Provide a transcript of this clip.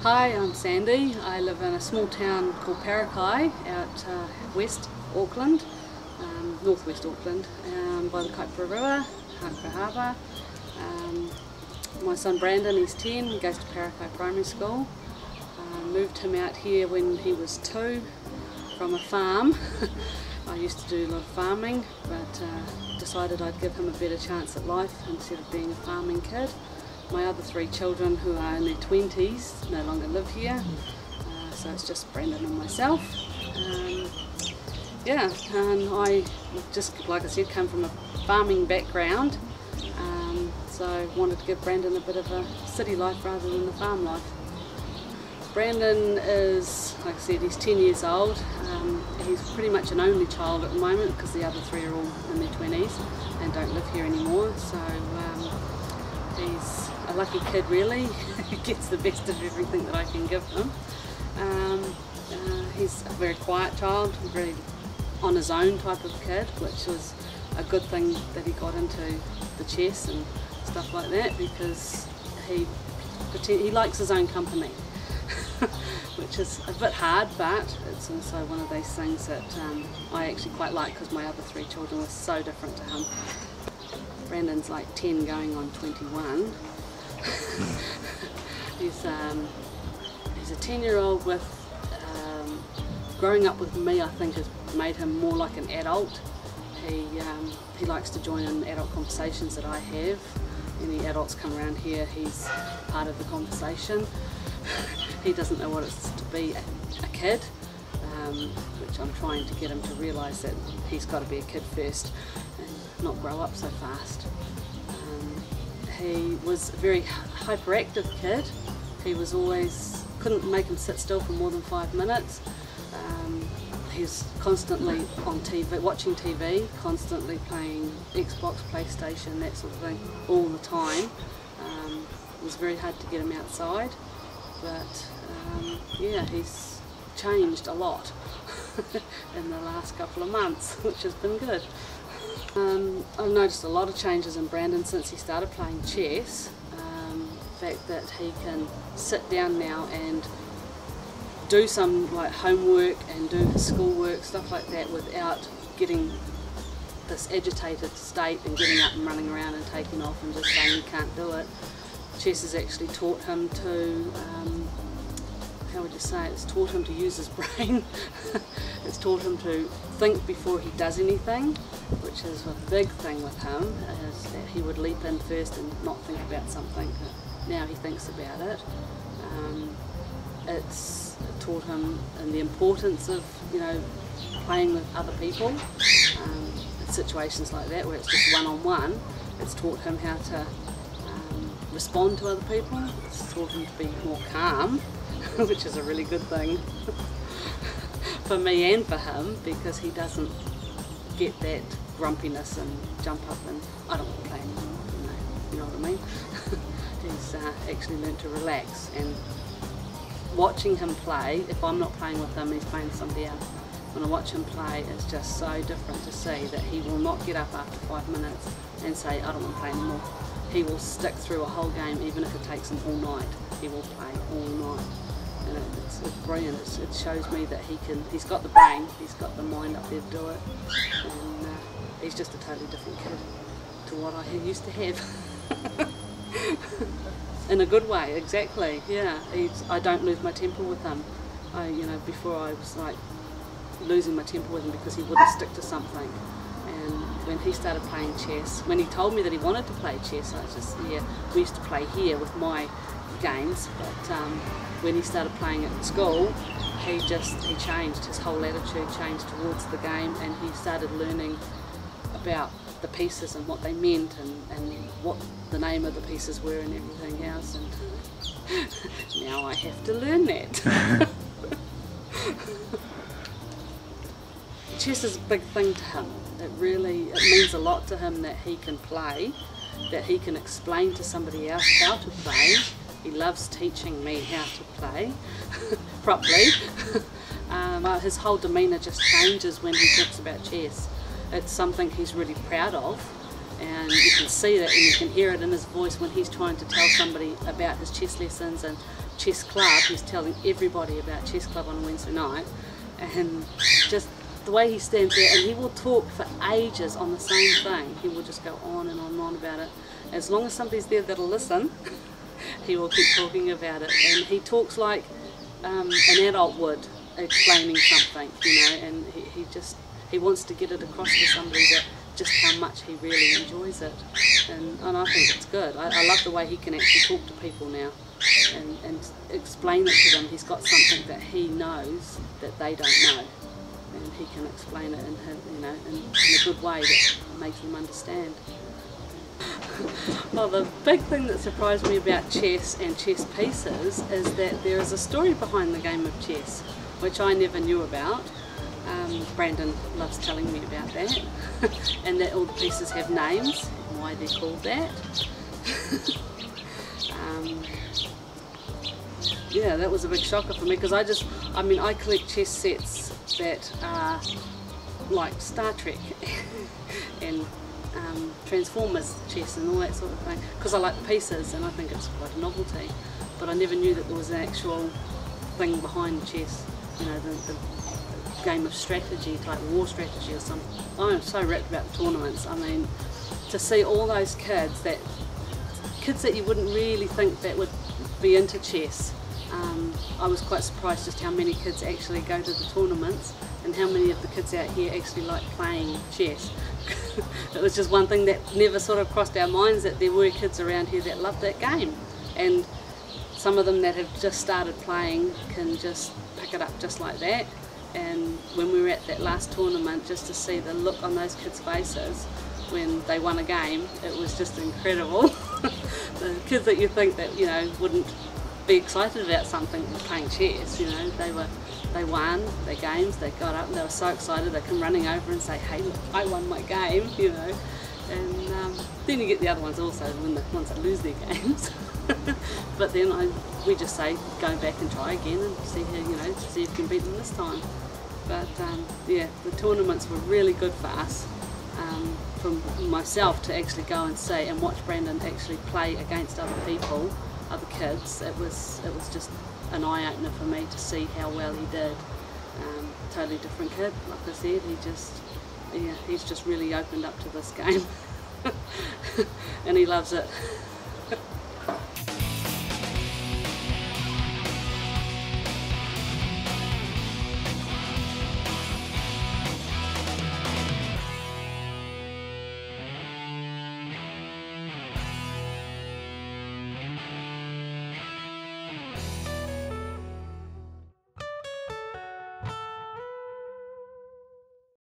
Hi, I'm Sandy. I live in a small town called Parakai out west Auckland, northwest Auckland, by the Kaipara River, Kaipara Harbour. My son Brandon, he's 10, he goes to Parakai Primary School. Moved him out here when he was 2 from a farm. I used to do a lot of farming, but decided I'd give him a better chance at life instead of being a farming kid. My other 3 children, who are in their 20s, no longer live here, so it's just Brandon and myself. Yeah, and I just, like I said, come from a farming background, so I wanted to give Brandon a bit of a city life rather than the farm life. Brandon is, like I said, he's 10 years old. He's pretty much an only child at the moment because the other 3 are all in their 20s and don't live here anymore, so he's a lucky kid really. He gets the best of everything that I can give him. He's a very quiet child, very on his own type of kid, which was a good thing that he got into the chess and stuff like that, because he likes his own company. Which is a bit hard, but it's also one of those things that I actually quite like, because my other 3 children were so different to him. Brandon's like 10 going on 21. He's a 10-year-old with, growing up with me I think has made him more like an adult. He likes to join in adult conversations that I have. Any adults come around here, he's part of the conversation. He doesn't know what it's to be a kid, which I'm trying to get him to realise that he's got to be a kid first and not grow up so fast. He was a very hyperactive kid. He was always, couldn't make him sit still for more than 5 minutes. He was constantly on TV, watching TV, constantly playing Xbox, PlayStation, that sort of thing, all the time. It was very hard to get him outside. But yeah, he's changed a lot in the last couple of months, which has been good. I've noticed a lot of changes in Brandon since he started playing chess. The fact that he can sit down now and do some like homework and do his schoolwork, stuff like that, without getting this agitated state and getting up and running around and taking off and just saying he can't do it. Chess has actually taught him to, how would you say, it's taught him to use his brain. It's taught him to think before he does anything, which is a big thing with him, is that he would leap in first and not think about something. Now he thinks about it. It's taught him the importance of, playing with other people. In situations like that where it's just one-on-one, it's taught him how to respond to other people. It's taught him to be more calm, which is a really good thing for me and for him, because he doesn't get that grumpiness and jump up and I don't want to play anymore, you know what I mean? He's actually learned to relax, and watching him play, if I'm not playing with him, he's playing with somebody else. When I watch him play, it's just so different to see that he will not get up after 5 minutes and say, I don't want to play anymore. He will stick through a whole game, even if it takes him all night. He will play all night, and it's brilliant. It shows me that he's got the brain, he's got the mind up there to do it, and he's just a totally different kid to what I used to have. In a good way, exactly. Yeah, I don't lose my temper with him. Before I was like losing my temper with him because he wouldn't stick to something. And when he started playing chess, when he told me that he wanted to play chess, I was just, yeah, we used to play here with my games, but when he started playing at school, he changed, his whole attitude changed towards the game, and he started learning about the pieces and what they meant, and what the name of the pieces were and everything else, and now I have to learn that. Chess is a big thing to him. It means a lot to him that he can play, that he can explain to somebody else how to play. He loves teaching me how to play properly. His whole demeanour just changes when he talks about chess. It's something he's really proud of, and you can see that, and you can hear it in his voice when he's trying to tell somebody about his chess lessons and chess club, he's telling everybody about chess club on a Wednesday night, and just the way he stands there, and he will talk for ages on the same thing. He will just go on and on about it. As long as somebody's there that'll listen, he will keep talking about it, and he talks like an adult would, explaining something, you know, and he wants to get it across to somebody that just how much he really enjoys it, and I think it's good. I love the way he can actually talk to people now and explain it to them. He's got something that he knows that they don't know, and he can explain it in a good way that makes them understand. Well, the big thing that surprised me about chess and chess pieces is that there is a story behind the game of chess, which I never knew about. Brandon loves telling me about that, and that all the pieces have names, why they're called that. Yeah, that was a big shocker for me, because I collect chess sets that are like Star Trek and Transformers chess and all that sort of thing, because I like the pieces and I think it's quite a novelty, but I never knew that there was an actual thing behind chess, you know, the game of strategy, type war strategy or something. I'm so wrapped about the tournaments. I mean, to see all those kids that you wouldn't really think that would be into chess. I was quite surprised just how many kids actually go to the tournaments and how many of the kids out here actually like playing chess. It was just one thing that never sort of crossed our minds, that there were kids around here that loved that game, and some of them that have just started playing can just pick it up just like that. And when we were at that last tournament, just to see the look on those kids' faces when they won a game, it was just incredible. The kids that you think that, you know, wouldn't be excited about something playing chess, you know, they won their games, they got up and they were so excited, they come running over and say, hey look, I won my game, you know. And then you get the other ones also, when the ones that lose their games. But then we just say, go back and try again and see how, you know, see if you can beat them this time. But yeah, the tournaments were really good for us, for myself to actually go and see and watch Brandon actually play against other people, other kids. It was just an eye-opener for me to see how well he did. Totally different kid, like I said. He's just really opened up to this game. And he loves it.